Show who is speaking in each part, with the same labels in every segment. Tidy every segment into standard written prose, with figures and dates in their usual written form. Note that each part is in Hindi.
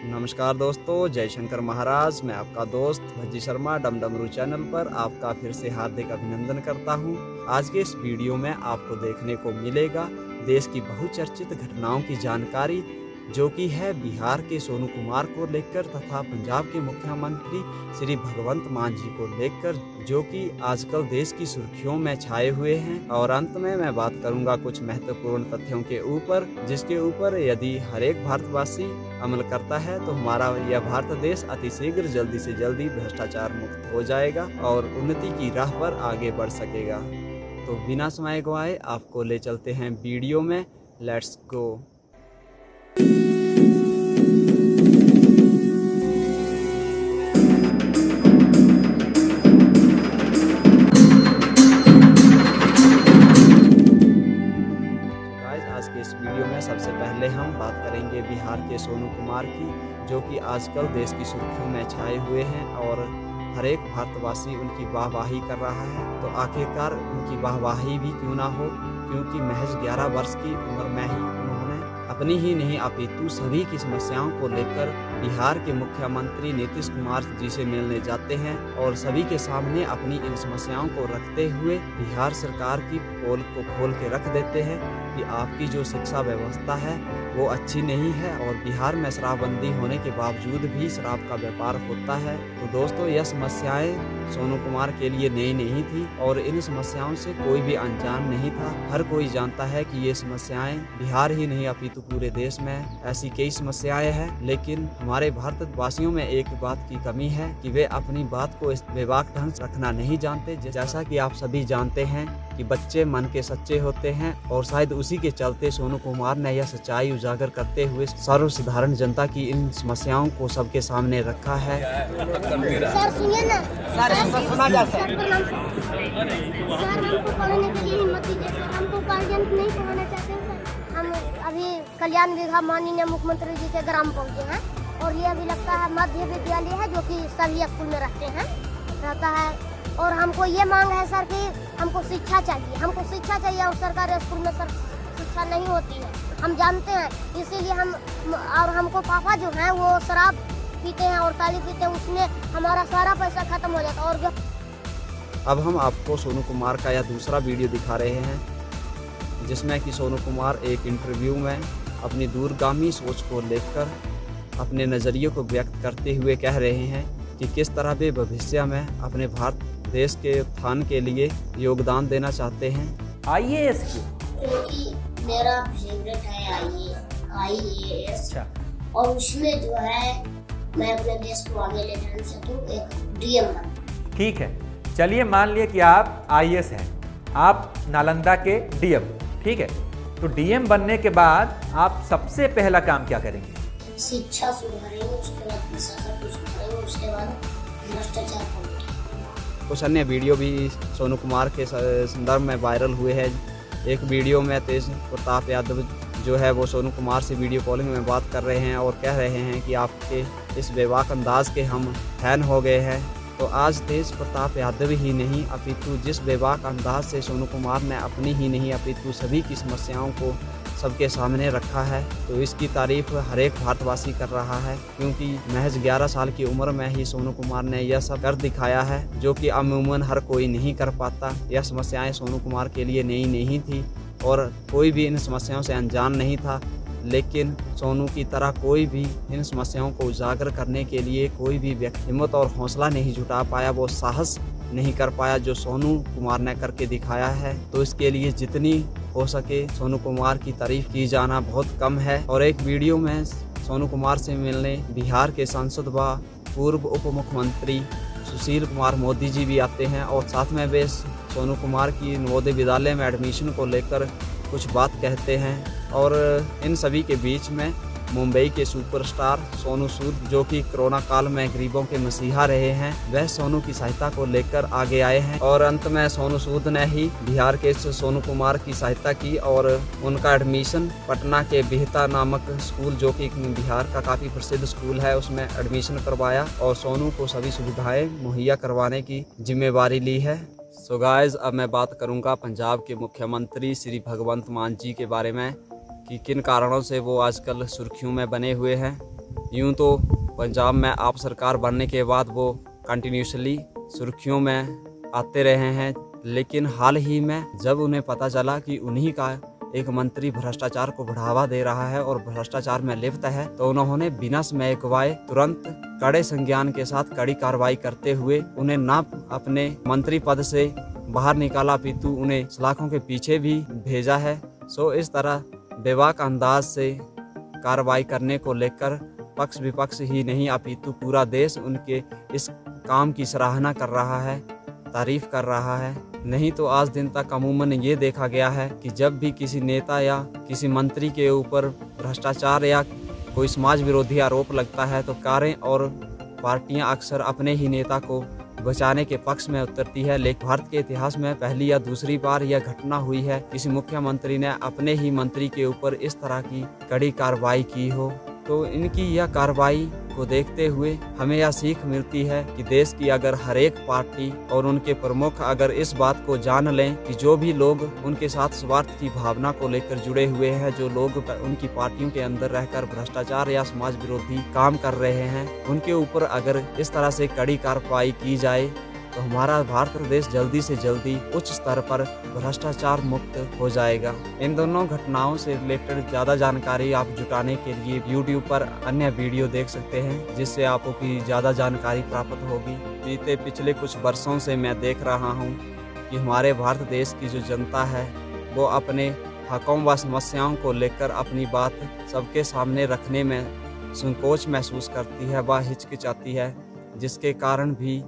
Speaker 1: नमस्कार दोस्तों, जय शंकर महाराज। मैं आपका दोस्त भज्जी शर्मा डमडमरू चैनल पर आपका फिर से हार्दिक अभिनंदन करता हूं। आज के इस वीडियो में आपको देखने को मिलेगा देश की बहुचर्चित घटनाओं की जानकारी, जो कि है बिहार के सोनू कुमार को लेकर तथा पंजाब के मुख्यमंत्री श्री भगवंत मान जी को लेकर, जो कि आजकल देश की सुर्खियों में छाए हुए हैं। और अंत में मैं बात करूंगा कुछ महत्वपूर्ण तथ्यों के ऊपर, जिसके ऊपर यदि हर एक भारतवासी अमल करता है तो हमारा यह भारत देश अतिशीघ्र जल्दी से जल्दी भ्रष्टाचार मुक्त हो जाएगा और उन्नति की राह पर आगे बढ़ सकेगा। तो बिना समय गवाए आपको ले चलते हैं वीडियो में। Let's go. आज के इस वीडियो में सबसे पहले हम बात करेंगे बिहार के सोनू कुमार की, जो कि आजकल देश की सुर्खियों में छाए हुए हैं और हर एक भारतवासी उनकी वाहवाही कर रहा है। तो आखिरकार उनकी वाहवाही भी क्यों ना हो, क्योंकि महज 11 वर्ष की उम्र में ही उन्होंने अपनी ही नहीं अपितु सभी की समस्याओं को लेकर बिहार के मुख्यमंत्री नीतीश कुमार जी से मिलने जाते हैं और सभी के सामने अपनी इन समस्याओं को रखते हुए बिहार सरकार की पोल को खोल के रख देते हैं कि आपकी जो शिक्षा व्यवस्था है वो अच्छी नहीं है और बिहार में शराबबंदी होने के बावजूद भी शराब का व्यापार होता है। तो दोस्तों, यह समस्याएं सोनू कुमार के लिए नई नहीं थी और इन समस्याओं से कोई भी अनजान नहीं था। हर कोई जानता है कि ये समस्याएं बिहार ही नहीं अपितु पूरे देश में ऐसी कई समस्याएं हैं। लेकिन हमारे भारतवासियों में एक बात की कमी है कि वे अपनी बात को इस बेबाक ढंग से रखना नहीं जानते। जैसा कि आप सभी जानते हैं कि बच्चे मन के सच्चे होते हैं और शायद उसी के चलते सोनू कुमार ने यह सच्चाई उजागर करते हुए सर्वसाधारण जनता की इन समस्याओं को सबके सामने रखा है।
Speaker 2: सर सुनिए ना, सर सुना जा सर हमको पढ़ने के लिए हिम्मत दीजिए सर, हमको गार्जियन नहीं पढ़ाना चाहते हैं सर। हम अभी कल्याण विभाग माननीय मुख्यमंत्री जी के ग्राम पहुँचे हैं और ये अभी लगता है मध्य विद्यालय है जो कि सभी स्कूल में रहता है। और हमको ये मांग है सर कि हमको शिक्षा चाहिए और सरकारी स्कूल में सर शिक्षा नहीं होती है, हम जानते हैं। इसीलिए हम और हमको पापा जो हैं वो शराब पीते हैं और ताली पीते हैं, उसमें हमारा सारा पैसा खत्म हो जाता है। और
Speaker 1: अब हम आपको सोनू कुमार का यह दूसरा वीडियो दिखा रहे हैं, जिसमें कि सोनू कुमार एक इंटरव्यू में अपनी दूरगामी सोच को लेकर अपने नज़रिए को व्यक्त करते हुए कह रहे हैं कि किस तरह वे भविष्य में अपने भारत देश के उत्थान के लिए योगदान देना चाहते हैं।
Speaker 3: आईएएस
Speaker 2: क्योंकि मेरा फेवरेट है आईएएस, और उसमें जो है मैं अपने देश को आगे ले जाना चाहता हूँ, एक डीएम बन।
Speaker 3: ठीक है, चलिए मान लिए कि आप आईएएस हैं, आप नालंदा के डीएम, ठीक है। तो डीएम बनने के बाद आप सबसे पहला काम क्या करेंगे?
Speaker 2: शिक्षा सुधारेंगे, उसके बाद प्रशासन को सुधारेंगे, उसके बाद भ्रष्टाचार को मिटाएंगे।
Speaker 1: कुछ अन्य वीडियो भी सोनू कुमार के संदर्भ में वायरल हुए हैं। एक वीडियो में तेज प्रताप यादव जो है वो सोनू कुमार से वीडियो कॉलिंग में बात कर रहे हैं और कह रहे हैं कि आपके इस बेबाक अंदाज के हम फैन हो गए हैं। तो आज तेज प्रताप यादव ही नहीं अपितु जिस बेबाक अंदाज से सोनू कुमार ने अपनी ही नहीं अपितु सभी की समस्याओं को सबके सामने रखा है, तो इसकी तारीफ हर एक भारतवासी कर रहा है, क्योंकि महज 11 साल की उम्र में ही सोनू कुमार ने यह सब कर दिखाया है, जो कि अमूमन हर कोई नहीं कर पाता। यह समस्याएं सोनू कुमार के लिए नई नहीं थी और कोई भी इन समस्याओं से अनजान नहीं था। लेकिन सोनू की तरह कोई भी इन समस्याओं को उजागर करने के लिए कोई भी व्यक्ति हिम्मत और हौसला नहीं जुटा पाया, वो साहस नहीं कर पाया जो सोनू कुमार ने करके दिखाया है। तो इसके लिए जितनी हो सके सोनू कुमार की तारीफ की जाना बहुत कम है। और एक वीडियो में सोनू कुमार से मिलने बिहार के सांसद व पूर्व उप मुख्यमंत्री सुशील कुमार मोदी जी भी आते हैं और साथ में वे सोनू कुमार की नवोदय विद्यालय में एडमिशन को लेकर कुछ बात कहते हैं। और इन सभी के बीच में मुंबई के सुपरस्टार सोनू सूद, जो कि कोरोना काल में गरीबों के मसीहा रहे हैं, वह सोनू की सहायता को लेकर आगे आए हैं। और अंत में सोनू सूद ने ही बिहार के सोनू कुमार की सहायता की और उनका एडमिशन पटना के बिहता नामक स्कूल, जो कि बिहार का काफ़ी प्रसिद्ध स्कूल है, उसमें एडमिशन करवाया और सोनू को सभी सुविधाएं मुहैया करवाने की जिम्मेवारी ली है। सो गाइस, अब मैं बात करूंगा पंजाब के मुख्यमंत्री श्री भगवंत मान जी के बारे में कि किन कारणों से वो आजकल सुर्खियों में बने हुए हैं। यूं तो पंजाब में आप सरकार बनने के बाद वो कंटिन्यूसली सुर्खियों में आते रहे हैं, लेकिन हाल ही में जब उन्हें पता चला कि उन्हीं का एक मंत्री भ्रष्टाचार को बढ़ावा दे रहा है और भ्रष्टाचार में लिप्त है, तो उन्होंने बिना समय गवाए तुरंत कड़े संज्ञान के साथ कड़ी कार्रवाई करते हुए उन्हें न अपने मंत्री पद से बाहर निकाला, अपितु उन्हें सलाखों के पीछे भी भेजा है। सो इस तरह बेबाक अंदाज से कार्रवाई करने को लेकर पक्ष विपक्ष ही नहीं अपितु पूरा देश उनके इस काम की सराहना कर रहा है, तारीफ कर रहा है। नहीं तो आज दिन तक अमूमन ये देखा गया है कि जब भी किसी नेता या किसी मंत्री के ऊपर भ्रष्टाचार या कोई समाज विरोधी आरोप लगता है तो कारें और पार्टियां अक्सर अपने ही नेता को बचाने के पक्ष में उतरती है। लेकिन भारत के इतिहास में पहली या दूसरी बार यह घटना हुई है किसी मुख्यमंत्री ने अपने ही मंत्री के ऊपर इस तरह की कड़ी कार्रवाई की हो। तो इनकी यह कार्रवाई को देखते हुए हमें यह सीख मिलती है कि देश की अगर हर एक पार्टी और उनके प्रमुख अगर इस बात को जान लें कि जो भी लोग उनके साथ स्वार्थ की भावना को लेकर जुड़े हुए हैं, जो लोग उनकी पार्टियों के अंदर रहकर भ्रष्टाचार या समाज विरोधी काम कर रहे हैं, उनके ऊपर अगर इस तरह से कड़ी कार्रवाई की जाए तो हमारा भारत देश जल्दी से जल्दी उच्च स्तर पर भ्रष्टाचार मुक्त हो जाएगा। इन दोनों घटनाओं से रिलेटेड ज़्यादा जानकारी आप जुटाने के लिए YouTube पर अन्य वीडियो देख सकते हैं, जिससे आपको की ज़्यादा जानकारी प्राप्त होगी। पिछले कुछ वर्षों से मैं देख रहा हूँ कि हमारे भारत देश की जो जनता है वो अपने हकों व समस्याओं को लेकर अपनी बात सबके सामने रखने में संकोच महसूस करती है व हिचकिचाती है, जिसके कारण भी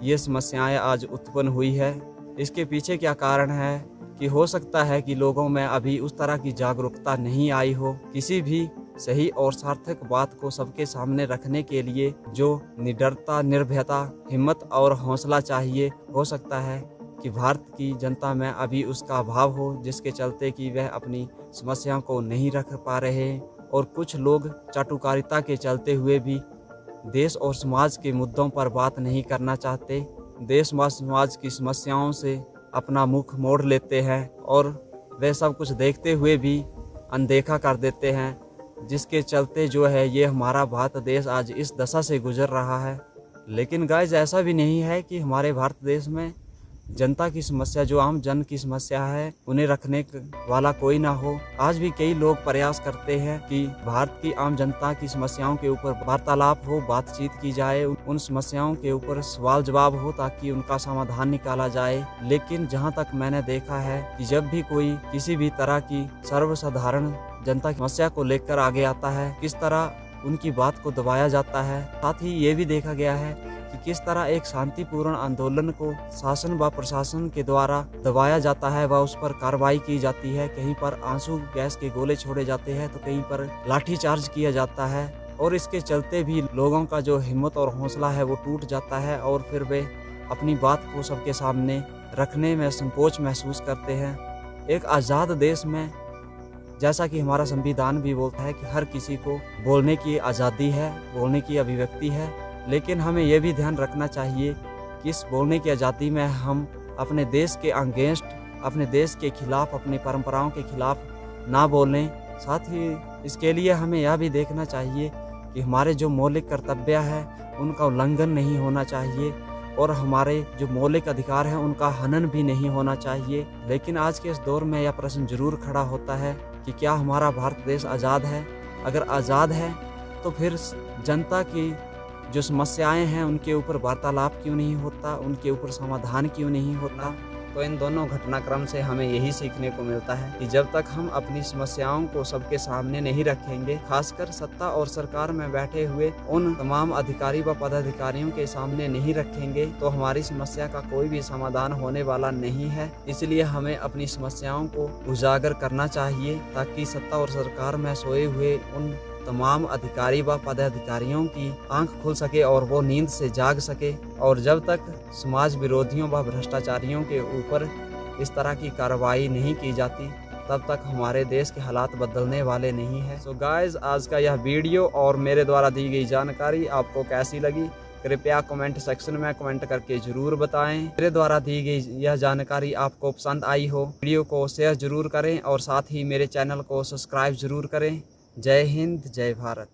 Speaker 1: ये समस्याएं आज उत्पन्न हुई है। इसके पीछे क्या कारण है कि हो सकता है कि लोगों में अभी उस तरह की जागरूकता नहीं आई हो। किसी भी सही और सार्थक बात को सबके सामने रखने के लिए जो निडरता, निर्भयता, हिम्मत और हौसला चाहिए, हो सकता है कि भारत की जनता में अभी उसका अभाव हो, जिसके चलते कि वह अपनी समस्याओं को नहीं रख पा रहे और कुछ लोग चाटुकारिता के चलते हुए भी देश और समाज के मुद्दों पर बात नहीं करना चाहते, देश व समाज की समस्याओं से अपना मुख मोड़ लेते हैं और वे सब कुछ देखते हुए भी अनदेखा कर देते हैं, जिसके चलते जो है ये हमारा भारत देश आज इस दशा से गुजर रहा है। लेकिन गाइस ऐसा भी नहीं है कि हमारे भारत देश में जनता की समस्या, जो आम जन की समस्या है, उन्हें रखने वाला कोई ना हो। आज भी कई लोग प्रयास करते हैं कि भारत की आम जनता की समस्याओं के ऊपर वार्तालाप हो, बातचीत की जाए, उन समस्याओं के ऊपर सवाल जवाब हो ताकि उनका समाधान निकाला जाए। लेकिन जहां तक मैंने देखा है कि जब भी कोई किसी भी तरह की सर्वसाधारण जनता की समस्या को लेकर आगे आता है, किस तरह उनकी बात को दबाया जाता है। साथ ही ये भी देखा गया है कि किस तरह एक शांतिपूर्ण आंदोलन को शासन व प्रशासन के द्वारा दबाया जाता है व उस पर कार्रवाई की जाती है। कहीं पर आंसू गैस के गोले छोड़े जाते हैं तो कहीं पर लाठीचार्ज किया जाता है और इसके चलते भी लोगों का जो हिम्मत और हौसला है वो टूट जाता है और फिर वे अपनी बात को सबके सामने रखने में संकोच महसूस करते हैं। एक आज़ाद देश में, जैसा कि हमारा संविधान भी बोलता है कि हर किसी को बोलने की आज़ादी है, बोलने की अभिव्यक्ति है, लेकिन हमें यह भी ध्यान रखना चाहिए कि इस बोलने की आज़ादी में हम अपने देश के अगेंस्ट, अपने देश के खिलाफ, अपनी परंपराओं के खिलाफ ना बोलें। साथ ही इसके लिए हमें यह भी देखना चाहिए कि हमारे जो मौलिक कर्तव्य है उनका उल्लंघन नहीं होना चाहिए और हमारे जो मौलिक अधिकार हैं उनका हनन भी नहीं होना चाहिए। लेकिन आज के इस दौर में यह प्रश्न जरूर खड़ा होता है कि क्या हमारा भारत देश आज़ाद है? अगर आज़ाद है तो फिर जनता की जो समस्याएं हैं उनके ऊपर वार्तालाप क्यों नहीं होता, उनके ऊपर समाधान क्यों नहीं होता? तो इन दोनों घटनाक्रम से हमें यही सीखने को मिलता है कि जब तक हम अपनी समस्याओं को सबके सामने नहीं रखेंगे, खासकर सत्ता और सरकार में बैठे हुए उन तमाम अधिकारी व पदाधिकारियों के सामने नहीं रखेंगे, तो हमारी समस्या का कोई भी समाधान होने वाला नहीं है। इसलिए हमें अपनी समस्याओं को उजागर करना चाहिए ताकि सत्ता और सरकार में सोए हुए उन तमाम अधिकारी व पदाधिकारियों की आंख खुल सके और वो नींद से जाग सके। और जब तक समाज विरोधियों व भ्रष्टाचारियों के ऊपर इस तरह की कार्रवाई नहीं की जाती, तब तक हमारे देश के हालात बदलने वाले नहीं हैं। सो गाइस, आज का यह वीडियो और मेरे द्वारा दी गई जानकारी आपको कैसी लगी, कृपया कमेंट सेक्शन में कमेंट करके जरूर बताएं। मेरे द्वारा दी गई यह जानकारी आपको पसंद आई हो, वीडियो को शेयर जरूर करें और साथ ही मेरे चैनल को सब्सक्राइब जरूर करें। जय हिंद, जय भारत।